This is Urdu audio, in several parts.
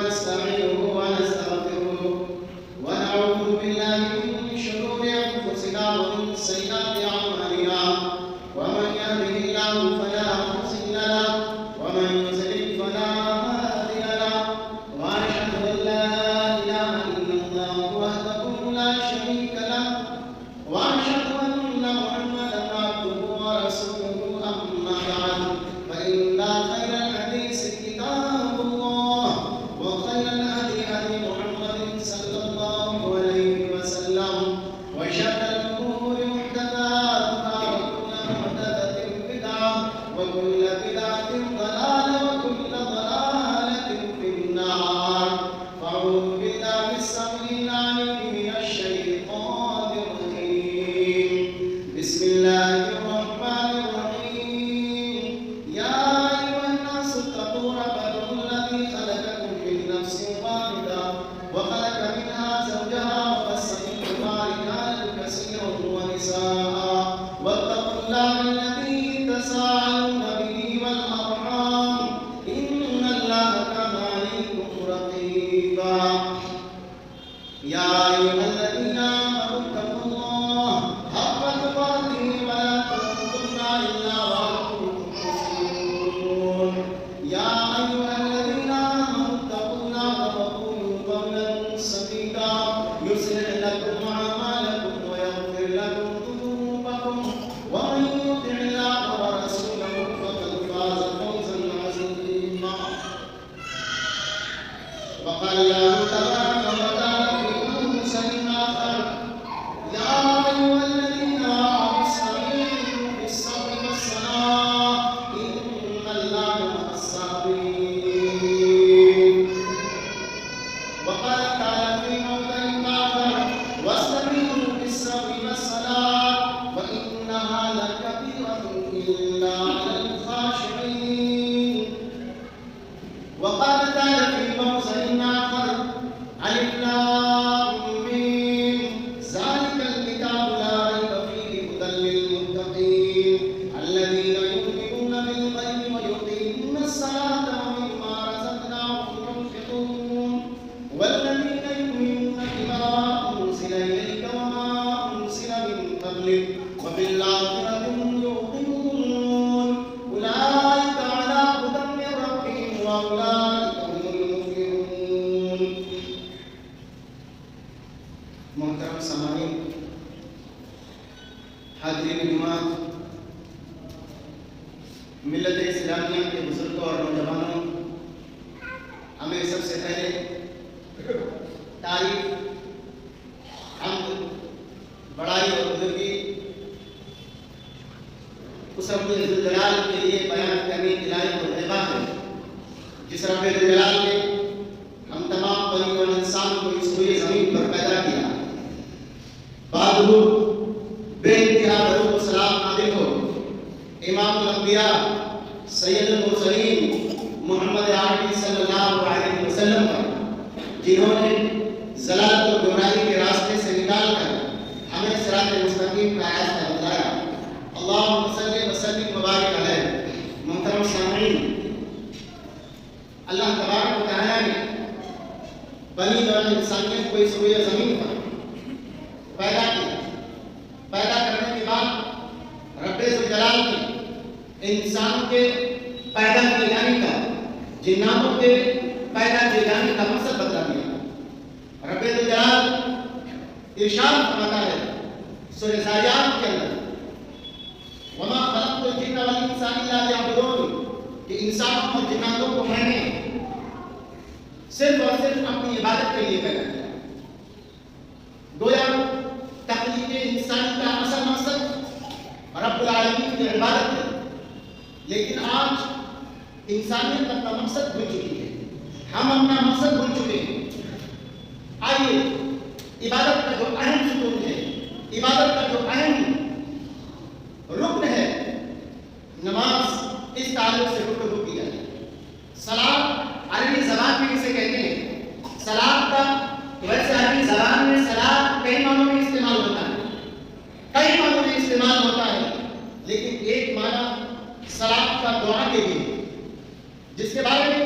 ونستعينه ونستغفره ونعوذ بالله من شرور أنفسنا ومن سيئات أعمالنا ومن يهده الله فلا مضل له ومن يضلل فلا هادي له وأشهد أن لا إله إلا الله وحده لا شريك له وأشهد أن محمدا عبده ورسوله أما بعد فإن خير الحديث كتاب الله وخير الهدي هدي محمد صلى الله عليه وسلم وشر الأمور محدثاتها وكل محدثة بدعة وكل بدعة ضلالة وكل ضلالة في النار فأعوذ بالله السميع العليم من الشيطان الرجيم بسم الله الرحمن الرحيم يا أيها الناس اتقوا ربكم الذي خلقكم من نفس واحدة وخلق منها زوجها وبث منهما رجالا كثيرا ونساء واتقوا الله الذي تساءلون به والأرحام إن الله كان عليكم رقيبا يا أيها الذين آمنوا اتقوا الله حق تقاته ولا تموتن إلا وأنتم مسلمون يا أيها الذين آمنوا اتقوا الله وقولوا قولا سديدا يصلح لكم أعمالكم ويغفر لكم ذنوبكم ومن يطع الله ورسوله فقد فاز فوزا عظيما وقال الله تبارك وتعالى في موسم آخر يا أيها الذين آمنوا استعينوا بالصبر والصلاة إن الله مع الصابرين وقال تعالى في موضع آخر واستعينوا بالصبر والصلاة وإنها لكبيرة إلا على الخاشعين وقال تعالى في موضع آخر ألف لام ميم ذلك الكتاب لا ريب فيه هدى للمتقين الذين يؤمنون بالغيب ويقيمون الصلاة ومما رزقناهم ينفقون والذين يؤمنون بما أنزل إليك وما أنزل من قبلك وبالآخرة هم يوقنون أولئك على هدى من ربهم وأولئك هم المفلحون محترم سامعین حاضرین جماعت ملت اسلامیہ کے بزرگوں اور نوجوانوں ہمیں سب سے پہلے تعریف حمد بڑائی اور بزرگی اس رب ذوالجلال کے لیے بیان کرنے کی لائق اور زیبا ہے جس رب ذوالجلال نے ہم تمام بنی و انسان کو اس روئے زمین پر پیدا کیا بادرود بے انتہا درود و سلام نازل ہو امام الانبیاء سید المرسلین محمد عربی صلی اللہ علیہ وسلم پر جنہوں نے ضلالت و گمراہی کے راستے سے نکال کر ہمیں صراط مستقیم کا راستہ بتلایا اللہم صلی وسلم مبارک علیہ محترم سامعین اللہ تبارک و تعالی نے بنی نوع انسانیت کو اس روئے زمین پر پیدا کیا پیدا کرنے کے بعد رب ذوالجلال نے انسانوں کے پیدا کیے جانے کا جناتوں کے پیدا کیے جانے کا مقصد بتا دیا رب ذوالجلال ارشاد فرماتا ہے سورہ ذاریات کے اندر وما خلقت الجن والانس الا ليعبدون کہ انسانوں اور جناتوں کو میں نے صرف اور صرف اپنی عبادت کے لیے پیدا کیا گویا تخلیق انسانی کا اصل مقصد رب العالمین کی عبادت ہے لیکن آج انسانیت اپنا مقصد بھول چکی ہے ہم اپنا مقصد بھول چکے ہیں آئیے عبادت کا جو اہم ستون ہے عبادت کا جو اہم رکن ہے نماز اس تعلق سے گفتگو کی جائے صلاۃ عربی زبان میں اسے کہتے ہیں صلاۃ کا ویسے عربی زبان میں صلاۃ کئی معنوں میں استعمال ہوتا ہے کئی معنوں میں استعمال ہوتا ہے لیکن ایک معنی صلاۃ کا دعا کے لیے جس کے بارے میں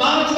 5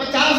50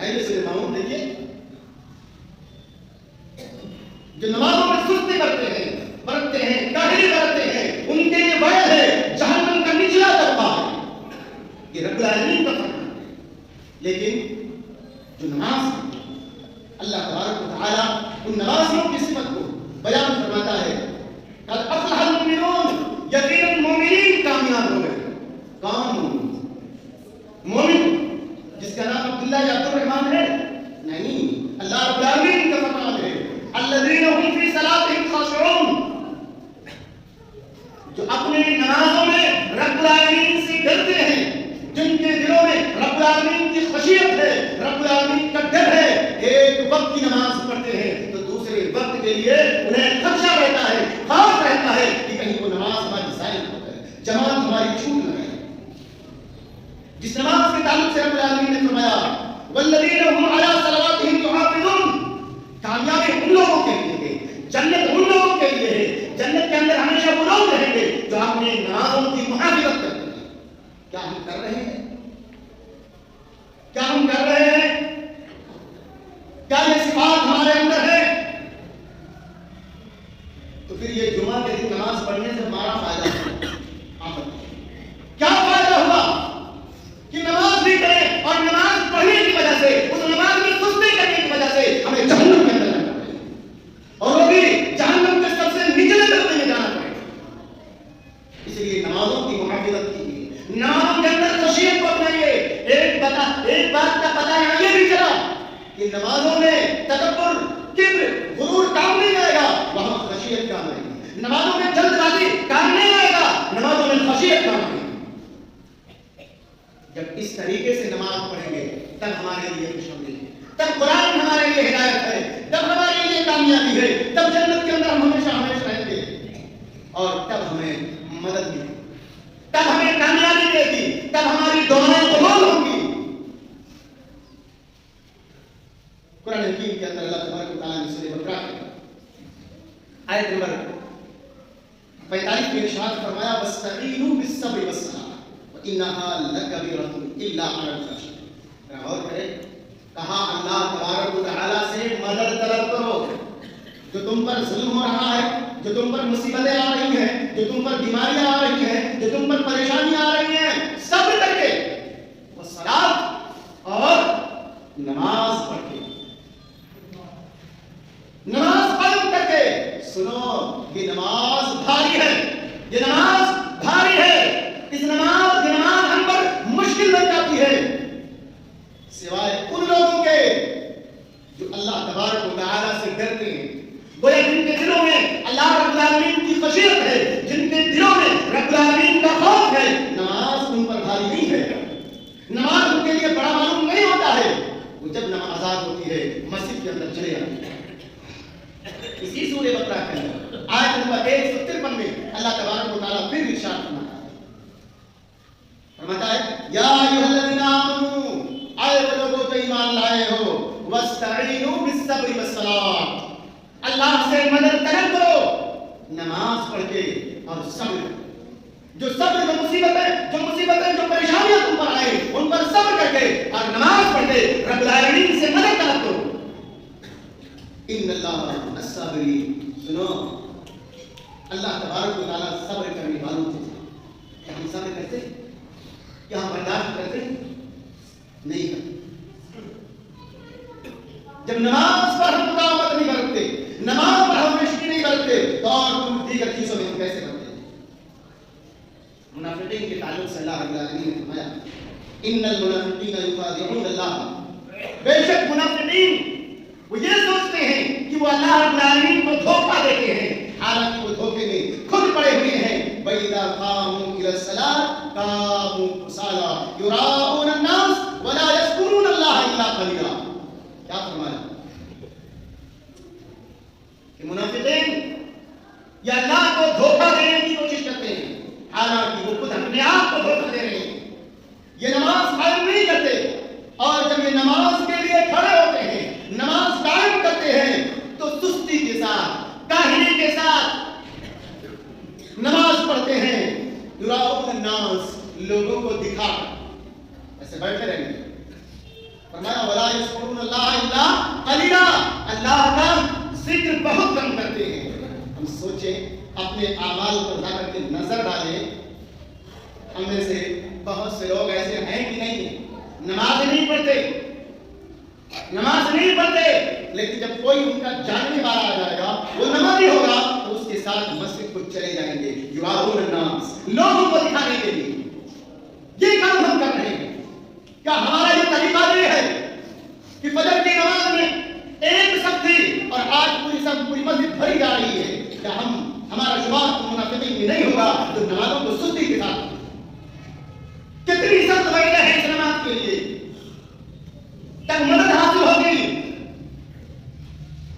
ایسے سے معمول دیکھیے جو نمازوں میں سستی برتتے ہیں کاہلی برتتے ہیں، ان کے لیے وعد ہے جہنم کا نچلا طبقہ ہے، یہ رب العالمین کا فرمان ہے۔ لیکن جو نماز اللہ تبارک و تعالیٰ ان نمازیوں کی صفت کو بیان فرماتا ہے، قد افلح المؤمنون، یقیناً مومنین کامیاب ہو گئے۔ کون مومن؟ جس کا نام عبداللہ یا عبد الرحمن ہے؟ نہیں، اللہ رب العالمین کا فرمان ہے الذین هم فی صلاتهم خاشعون، جو اپنے نمازوں میں رب العالمین سے ڈرتے ہیں، جن کے دلوں میں رب العالمین کی خشیت ہے، رب العالمین کا ڈر ہے۔ ایک وقت کی نماز پڑھتے ہیں تو دوسرے وقت کے لیے انہیں خدشہ رہتا ہے، خوف رہتا ہے کہ کہیں وہ نماز ہماری ضائع نہ ہو جائے، جماعت ہماری چھوٹ نہ جائے۔ جس نماز کے تعلق سے رب العالمین نے فرمایا والذین هم علی صلواتهم یحافظون، کامیابی ان لوگوں کے لیے ہے، جنت ان لوگوں کے لیے ہے، جنت کے اندر ہمیشہ وہ لوگ رہیں گے جو اپنے نمازوں کی محافظت کرتے ہیں۔ کیا ہم کر رہے ہیں؟ کیا ہم کر رہے ہیں؟ کیا یہ صفات ہمارے اندر ہے؟ تو پھر یہ جمعہ کے دن نماز پڑھنے سے ہمارا فائدہ کیا فائدہ ہوا کہ نماز بھی کریں اور نماز پڑھنے کی وجہ سے، اس نماز میں سستی کرنے کی وجہ سے ہمیں جہنم کے اندر جانا پڑے، اور وہ بھی جہنم کے سب سے نچلے درجے میں جانا پڑے۔ اس لیے نمازوں کی محافظت کیجیے، نمازوں کے اندر خشیت کو اپنائیے۔ ایک بات کا پتہ یہاں یہ بھی چلا کہ نمازوں میں تکبر، کبر، غرور کام نہیں آئے گا، وہاں خشیت کام آئے گی۔ نمازوں میں جلد بازی کام نہیں آئے گا، نمازوں میں خشیت کام آئے گی۔ جب اس طریقے سے نماز پڑھیں گے تب ہمارے لیے خوشخبری ہے، تب قرآن ہمارے لیے ہدایت ہے، تب ہمارے لیے کامیابی ہے، تب جنت کے اندر ہم ہمیشہ ہمیشہ رہیں گے، اور تب ہمیں مدد ملے گی، تب ہمیں کامیابی ملے گی، تب ہماری دعائیں قبول ہوں گی۔ قرآن حکیم کے اندر اللہ تبارک و تعالیٰ نے سورہ بقرہ کے آیت نمبر 45 میں ارشاد فرمایا وَاسْتَعِینُوا بِالصَّبْرِ وَالصَّلَاةِ وَإِنَّهَا لَكَبِیرَةٌ إِلَّا عَلَى الْخَاشِعِینَ۔ غور کریں، کہا اللہ تبارک و تعالیٰ سے مدد طلب کرو، جو تم پر ظلم ہو رہا ہے، جو تم پر مصیبتیں آ رہی ہیں، جو تم پر بیماریاں آ رہی ہیں، جو تم پر پریشانیاں آ رہی ہیں، صبر کر کے، والصلاۃ، اور نماز پڑھ کے، نماز قائم کر کے۔ سنو، یہ نماز بھاری ہے، یہ نماز بھاری ہے، اس نماز یہ نماز ہم پر مشکل بن جاتی ہے، سوائے ان لوگوں کے جو اللہ تبارک و تعالیٰ سے ڈرتے ہیں، گویا جن کے دلوں میں اللہ رب العالمین کی خشیت ہے، جن کے دلوں میں رب العالمین کا خوف ہے، نماز ان پر بھاری نہیں ہے، نماز ان کے لیے بڑا معلوم نہیں ہوتا ہے۔ وہ جب نماز آزاد ہوتی ہے مسجد کے اندر چلے جاتے ہیں۔ اسی سورہ بقرہ کے اندر آیت نمبر 153 میں اللہ تبارک و تعالیٰ پھر ارشاد فرماتا ہے یا ایھا الذین آمنوا، اے وہ لوگوں جو ایمان لائے ہو، واستعینوا بالصبر والصلاۃ، اللہ سے مدد طلب کرو نماز پڑھ کے اور صبر، جو صبر جو مصیبتیں جو پریشانیاں تم پر آئے ان پر صبر کر کے اور نماز پڑھ کے رب العالمین سے مدد طلب کرو۔ ان اللہ الصابرین، سنو، اللہ تبارک و تعالیٰ صبر کرنے والوں سے، کیا ہم صبر کرتے ہیں؟ کیا ہم برداشت کرتے ہیں؟ نہیں کرتے۔ جب نماز پر ہم مداومت نہیں برتتے، نماز پر ہم رشکی نہیں برتتے، تو اور دیگر چیزوں میں ہم کیسے برتے ہیں؟ منافقین کے تعلق سے اللہ رب العالمین نے فرمایا ان المنافقین یخادعون اللہ، بے شک منافقین وہ یہ سوچتے ہیں کہ وہ اللہ رب العالمین کو دھوکہ دیتے ہیں، حالانکہ وہ دھوکے میں خود پڑے ہوئے ہیں۔ وَإِذَا قَامُوا إِلَى الصَّلَاةِ قَامُوا كُسَالَىٰ يُرَاءُونَ النَّاسَ وَلَا يَذْكُرُونَ اللَّهَ إِلَّا قَلِيلًا۔ کیا فرمایا کہ منافقین یا اللہ کو دھوکہ دینے کی کوشش کرتے ہیں، حالانکہ وہ خود اپنے آپ کو دھوکہ دے رہے ہیں۔ یہ نماز قائم نہیں کرتے، اور جب یہ نماز کے لیے کھڑے ہوتے ہیں، نماز قائم کرتے ہیں، تو سستی کے ساتھ، کاہلی کے ساتھ نماز پڑھتے ہیں۔ یراؤن الناس، لوگوں کو دکھا کر ایسے بیٹھے رہیں گے۔ فرمایا ولا اللہ الا قلیلا، اللہ کا ذکر بہت کم کرتے ہیں۔ ہم سوچیں، اپنے اعمال پر جا کر کے نظر ڈالیں، ہم میں سے بہت سے لوگ ایسے ہیں کہ نہیں نماز نہیں پڑھتے، نماز نہیں پڑھتے، لیکن جب کوئی ان کا جاننے والا آ جائے گا، وہ نمازی ہوگا، تو اس کے ساتھ مسجد کو چلے جائیں گے، یراؤن الناس، لوگوں کو دکھانے کے لیے۔ یہ کام ہم کر رہے ہیں۔ کیا ہمارا یہ طریقہ یہ ہے کہ فجر کی نماز میں ایک صف تھی اور آج پوری مسجد بھری جا رہی ہے؟ کیا ہمارا شمار منافقین میں نہیں ہوگا تو نمازوں کو سستی کے ساتھ؟ کتنی سخت وجہ ہے اس نماز کے لیے، تب مدد حاصل ہوگی،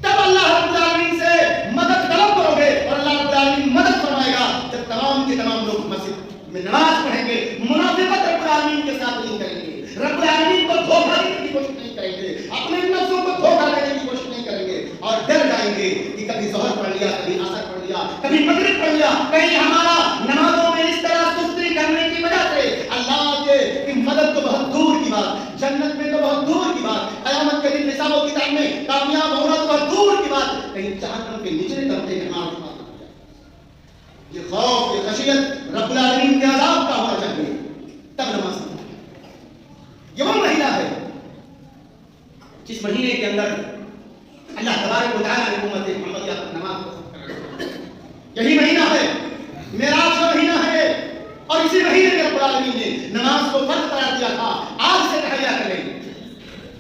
تب اللہ رب العالمین سے مدد طلب کرو گے اور اللہ رب العالمین مدد فرمائے گا جب تمام کے تمام لوگ مسجد میں نماز پڑھیں گے، منافقت رب العالمین کے ساتھ نہیں کریں گے، رب العالمین کو دھوکہ دینے کی کوشش نہیں کریں گے، اپنے نفسوں کو دھوکہ دینے کی کوشش نہیں کریں گے، اور ڈر جائیں گے کہ کبھی ظہر پڑھ لیا، کبھی عصر پڑھ لیا، کبھی مغرب پڑھ لیا، کہیں ہمارا نمازوں میں اس طرح سستی کرنے کی وجہ سے اللہ کی مدد تو بہت دور کی بات، جنت میں تو بہت دور کی بات، قیامت کے دن حساب و کتاب میں کامیاب ہونا تو بہت دور کی بات، کہیں جہنم کے نچلے طبقے میں ہمارے پاس یہ خوف، یہ خشیت رب العالمین کے عذاب کا ہونا چاہیے، تب نماز پڑھیں۔ یہ وہ مہینہ ہے جس مہینے کے اندر اللہ تبارک و تعالیٰ نے امت محمدیہ پر نماز کو، یہی مہینہ ہے، معراج کا مہینہ ہے، اور اسی مہینے میں رب العالمین نے نماز کو فرض قرار دیا تھا۔ آج سے تہیا کریں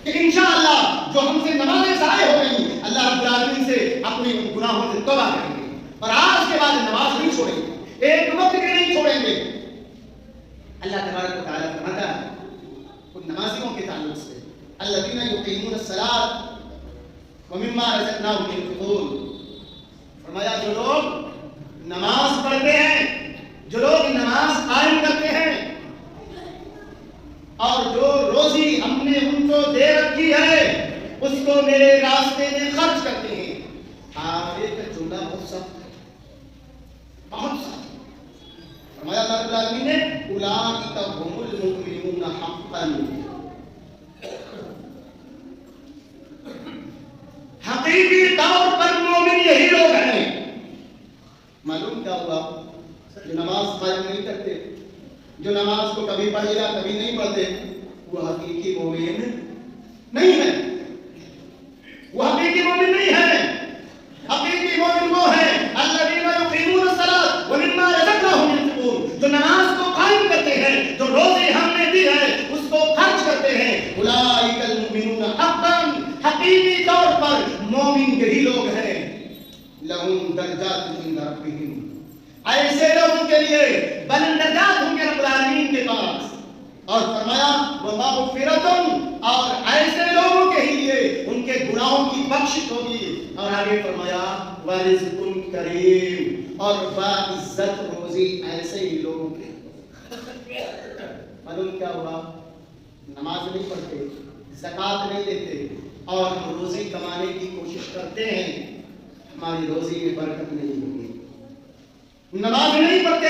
کہ انشاءاللہ جو ہم سے نمازیں ضائع ہو گئی، اللہ رب العالمین سے اپنے گناہوں سے توبہ کریں گے، اور آج کے بعد نماز نہیں چھوڑیں گے، ایک وقت کے نہیں چھوڑیں گے۔ اللہ تبارک و تعالیٰ فرماتا ہے ان نمازیوں کے تعلق سے، الذین یقیمون الصلاۃ ومما رزقناہم ينفقون، فرمایا جو لوگ نماز پڑھتے ہیں، جو لوگ نماز قائم کرتے ہیں، اور جو روزی ہم نے ان کو دے رکھی ہے اس کو میرے راستے میں خرچ کرتے ہیں۔ آگے کا جملہ بہت سخت ہے، بہت سخت۔ فرمایا اللہ رب العالمین نے اولئک هم المؤمنون حقا، حقیقی طور پر مومن یہی لوگ ہیں۔ معلوم کیا ہوا؟ جو نماز قائم نہیں کرتے، جو نماز کو کبھی پڑھ لیا کبھی نہیں پڑھتے، وہ حقیقی مومن نہیں ہے، وہ حقیقی مومن نہیں ہے۔ حقیقی مومن وہ ہے الذین یقیمون الصلاۃ ومما رزقناہم ينفقون، جو نماز کو قائم کرتے ہیں، جو روزی ہم نے دی ہے اس کو خرچ کرتے ہیں۔ اولئک المؤمنون حقا، حقیقی طور پر مومن یہی لوگ ہیں۔ لہم درجات عند ربہم، ایسے لوگوں کے لیے بلند درجات ہوں گے رب العالمین کے پاس۔ اور فرمایا ومغفرۃ، اور ایسے لوگوں کے لیے ان کے گناہوں کی بخشش ہوگی۔ اور آگے فرمایا ورزق کریم، اور باعزت روزی ایسے ہی لوگوں کے۔ معلوم کیا ہوا؟ نماز نہیں پڑھتے، زکوٰۃ نہیں دیتے، اور ہم روزی کمانے کی کوشش کرتے ہیں، ہماری روزی میں برکت نہیں ہوگی۔ نماز نہیں پڑھتے،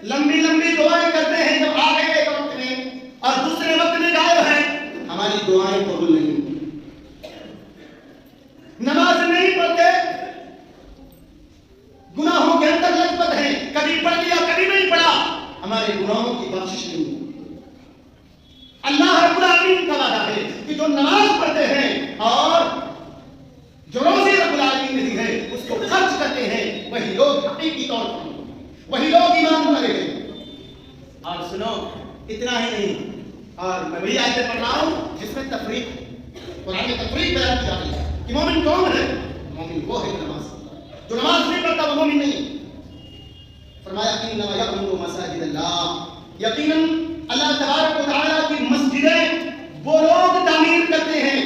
لمبی لمبی دعائیں کرتے ہیں جب آ گئے ایک وقت میں، اور دوسرے وقت میں غائب ہیں، ہماری دعائیں قبول نہیں ہوتی۔ نماز نہیں پڑھتے، گناہوں کے اندر لجپت ہیں، کبھی پڑھ لیا کبھی نہیں پڑھا، ہمارے گناہوں کی بخشش نہیں ہوتی۔ اللہ رب العالمین کا وعدہ ہے کہ جو نماز پڑھتے ہیں اور جو روزی رب العالمین نے دی ہے اس کو خرچ کرتے ہیں، وہی لوگ حقیقی طور پر، وہی لوگ ایمان والے ہیں۔ اور سنو، اتنا ہی نہیں، اور میں وہی آیتیں پڑھ رہا ہوں جس میں تفریق، قرآن میں تفریق بیان کی جاتی ہے کہ مومن کون ہے؟ مومن وہ ہے جو نماز نہیں پڑھتا، وہ مومن نہیں۔ فرمایا انما یعمر مساجد اللہ، یقیناً اللہ تبارک و تعالیٰ کی مسجدیں وہ لوگ تعمیر کرتے ہیں،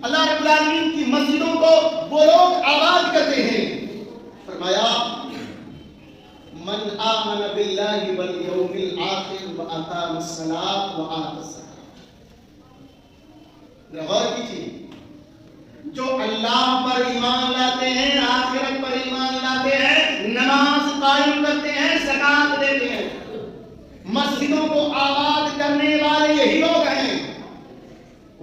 اللہ رب العالمین کی مسجدوں کو وہ لوگ آباد کرتے ہیں۔ فرمایا من آمن باللہ والیوم الآخر واقام الصلاۃ وآتى الزکاۃ۔ غور کیجیے، جو اللہ پر ایمان لاتے ہیں، آخرت پر ایمان لاتے ہیں، نماز قائم کرتے ہیں، زکوٰۃ دیتے ہیں، مسجدوں کو آباد کرنے والے یہی لوگ ہیں۔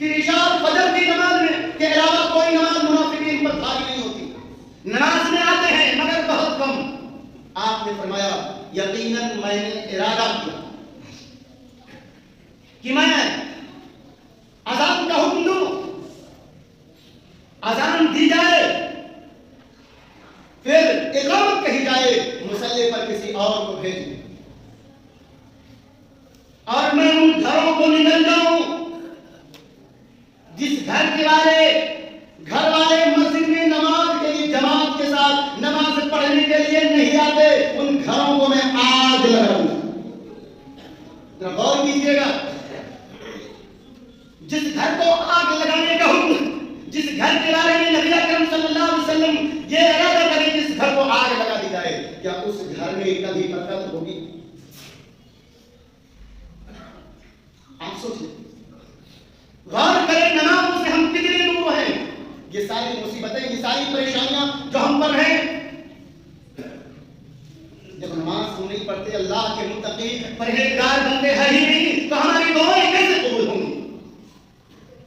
کہ عشاء اور فجر کی نماز میں کے علاوہ کوئی نماز منافقین پر بھاری نہیں ہوتی، نماز میں آتے ہیں مگر بہت کم۔ آپ نے فرمایا یقیناً میں نے ارادہ کیا کہ میں اذان کا حکم دوں، اذان دی جائے، پھر اقامت کہی جائے، مصلی پر کسی اور کو بھیجوں اور میں ان گھروں کو نکل جاؤں جس گھر والے مسجد میں نماز کے لیے جماعت کے ساتھ نماز پڑھنے کے لیے نہیں آتے، ان گھروں کو میں آگ لگاؤں۔ ذرا غور کیجیے گا، جس گھر کو آگ لگانے کا حکم، جس گھر کے بارے میں نبی اکرم صلی اللہ علیہ وسلم یہ ارادہ کرے جس گھر کو آگ لگا دی جائے، کیا اس گھر میں کبھی برکت ہوگی؟ آپ سوچیں، غور کریں نماز سے ہم کتنے دور ہیں۔ یہ ساری مصیبتیں، یہ ساری پریشانیاں جو ہم پر ہیں، جب نماز ہم نہیں پڑھتے، اللہ کے متقی پرہیزگار بندے ہیں ہی نہیں، تو ہماری دعائیں کیسے قبول ہوں گی؟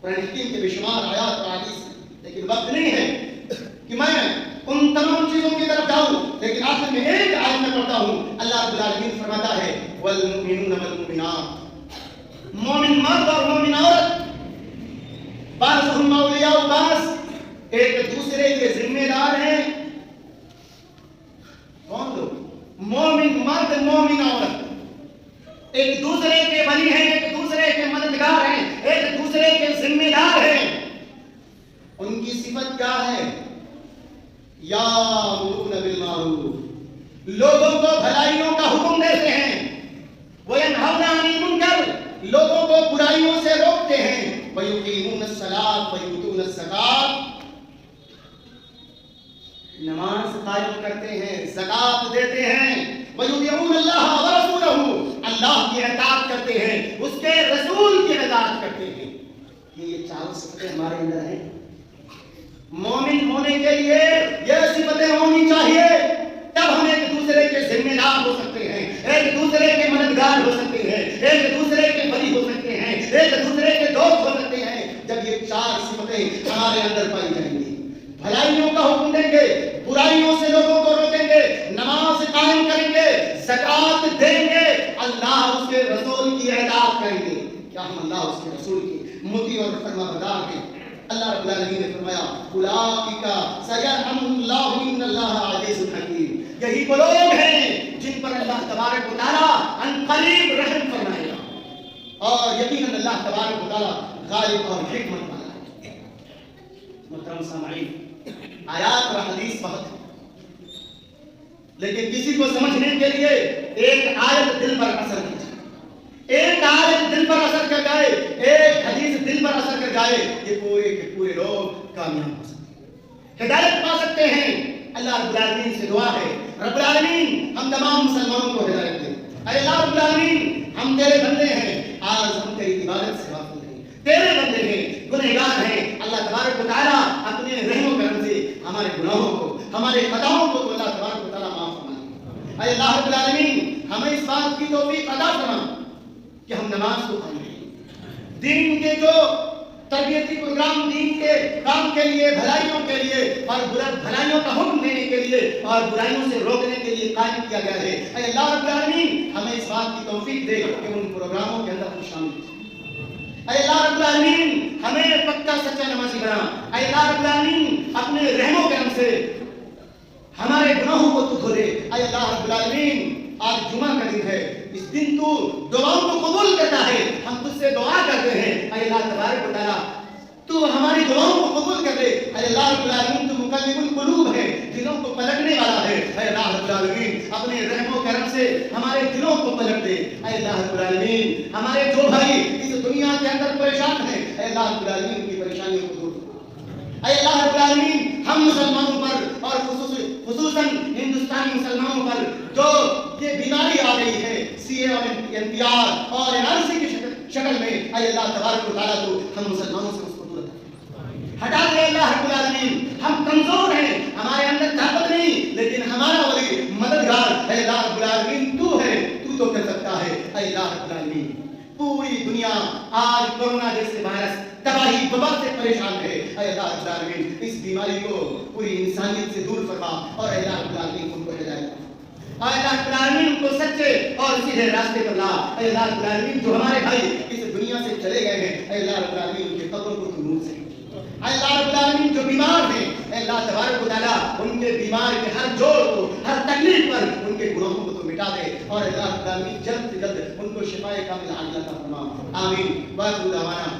قرآن حکیم کے بے شمار آیات اور احادیث، لیکن وقت نہیں ہے کہ میں ان تمام چیزوں کی طرف جاؤں، لیکن آخر میں ایک آیت میں پڑھتا ہوں، اللہ رب العالمین فرماتا ہے والمؤمنون والمؤمنات، مومن مرد اور مومن عورت بعضهم اولیاء بعض، ایک دوسرے کے ذمہ دار ہیں۔ کون لوگ؟ مومن مرد مومن عورت ایک دوسرے کے ولی ہیں، ایک دوسرے کے مددگار ہیں، ایک دوسرے کے ذمہ دار ہیں۔ ان کی صفت کیا ہے؟ یامرون بالمعروف، لوگوں کو بھلائیوں کا حکم دیتے ہیں، وینہون عن المنکر، لوگوں کو برائیوں سے روکتے ہیں، ویقیمون الصلاۃ ویؤتون الزکاۃ، نماز قائم کرتے ہیں، زکات دیتے ہیں، ویطیعون اللہ ورسولہ، اللہ کی اطاعت کرتے ہیں، اس کے رسول کی اطاعت کرتے ہیں۔ یہ چاروں صفتیں ہمارے اندر ہیں۔ مومن ہونے کے لیے یہ صفتیں ہونی چاہیے، تب ہم ایک دوسرے کے ذمہ دار ہو سکتے ہیں، ایک دوسرے کے مددگار ہو سکتے ہیں، ایک دوسرے کے ولی ہو سکتے ہیں، ایک دوسرے کے دوست ہو سکتے ہیں، جب یہ چار صفتیں ہمارے اندر پائی جائیں گی۔ بھلائیوں کا حکم دیں گے، برائیوں سے لوگوں کو روکیں گے، نماز قائم کریں گے، زکات دیں گے، اللہ اس کے رسول کی اطاعت کریں گے۔ کیا ہم اللہ اس کے رسول کی مطیع اور فرما بردار ہیں؟ اللہ رب العالمین نے فرمایا اولئک سیرحمهم اللہ ان اللہ عزیز حکیم، یہی وہ لوگ ہیں جن پر اللہ تبارک و تعالیٰ ان قریب رحم فرمائے گا، اور یقیناً اللہ تبارک و تعالیٰ غالب اور حکمت والا ہے۔ محترم سامعین، آیات اور حدیث بہت ہے، لیکن کسی کو سمجھنے کے لیے ایک آیت دل پر اثر کر جائے، ایک آیت دل پر اثر کر جائے، ایک حدیث دل پر اثر کر جائے، یہ پورے کے پورے لوگ کامیاب ہو سکتے ہیں، ہدایت پا سکتے ہیں۔ اللہ رب العالمین سے دعا ہے، رب العالمین ہم تمام مسلمانوں کو ہدایت دے۔ اے اللہ رب العالمین، ہم تیرے بندے ہیں، آج ہم تیری عبادت سے غافل ہیں، تیرے بندے ہیں، گنہگار ہیں۔ اللہ تبارک و تعالیٰ اپنے رحم و کرم سے ہمارے گناہوں کو، ہمارے خطاؤں کو اللہ تبارک و تعالیٰ معاف فرما دے۔ اے اللہ رب العالمین، ہمیں اس بات کی توفیق عطا فرما کہ ہم نماز کو قائم کریں، دین کے جو تربیتی پروگرام دین کے کام کے لیے، بھلائیوں کے لیے اور بھلائیوں کا حکم دینے کے لیے اور برائیوں سے روکنے کے لیے قائم کیا گیا ہے، اے اللہ رب العالمین ہمیں اس بات کی توفیق دے کہ ان پروگراموں کے اندر ہم شامل ہوں۔ اے اللہ رب العالمین ہمیں پکا سچا نمازی بنا۔ اے اللہ رب العالمین اپنے رحم و کرم سے ہمارے گناہوں کو تو دھو دے۔ اے اللہ رب العالمین آج جمعہ کا دن ہے، اس دن تو دعاؤں کو قبول کرتا ہے، ہم تجھ سے دعا کرتے ہیں، اے اللہ تبارک و تعالیٰ تو ہماری دعاؤں کو قبول کر دے۔ اے اللہ رب العالمین تو مقلب القلوب ہے، دلوں کو پلٹنے والا ہے، اے اللہ رب العالمین اپنے رحم و کرم سے ہمارے دلوں کو پلٹ دے۔ اے اللہ رب العالمین ہمارے جو بھائی اس دنیا کے اندر پریشان ہیں، اے اللہ رب العالمین کی پریشانیوں کو دور کر۔ اے اللہ رب العالمین ہم مسلمانوں پر اور خصوصاً ہندوستانی مسلمانوں پر جو یہ بیماری آ رہی ہے سی اے اور این پی آر اور این آر سی کی شکل میں، اے اللہ تبارک و تعالیٰ تو ہم مسلمانوں سے اس کو دور ہٹا دے۔ اللہ رب العالمین ہم کمزور ہیں، ہمارے اندر طاقت نہیں، لیکن ہمارا ولی مددگار اے اللہ رب العالمین تو ہے، تو کر سکتا ہے۔ اے اللہ رب العالمین پوری دنیا آج کورونا جیسے وائرس تباہی وبا سے پریشان ہے، اے اللہ رب العالمین اس بیماری کو پوری انسانیت سے دور فرما، اور اے اللہ رب العالمین ان کو ہدایت فرما، اے اللہ رب العالمین ان کو سچے اور سیدھے راستے پر لا، اے اللہ رب العالمین جو ہمارے بھائی اس دنیا سے چلے گئے ہیں، اے اللہ رب العالمین ان کے قبروں کو تو نور سے، اے اللہ رب العالمین جو بیمار ہیں، اے اللہ تبارک و تعالیٰ ان کے بیمار کے ہر جوڑ کو، ہر تکلیف پر ان کے گناہوں کو تو مٹا دے، اور اے اللہ رب العالمین جلد سے جلد ان کو شفائے کاملہ عاجلہ عطا فرما، آمین۔ وآخر دعوانا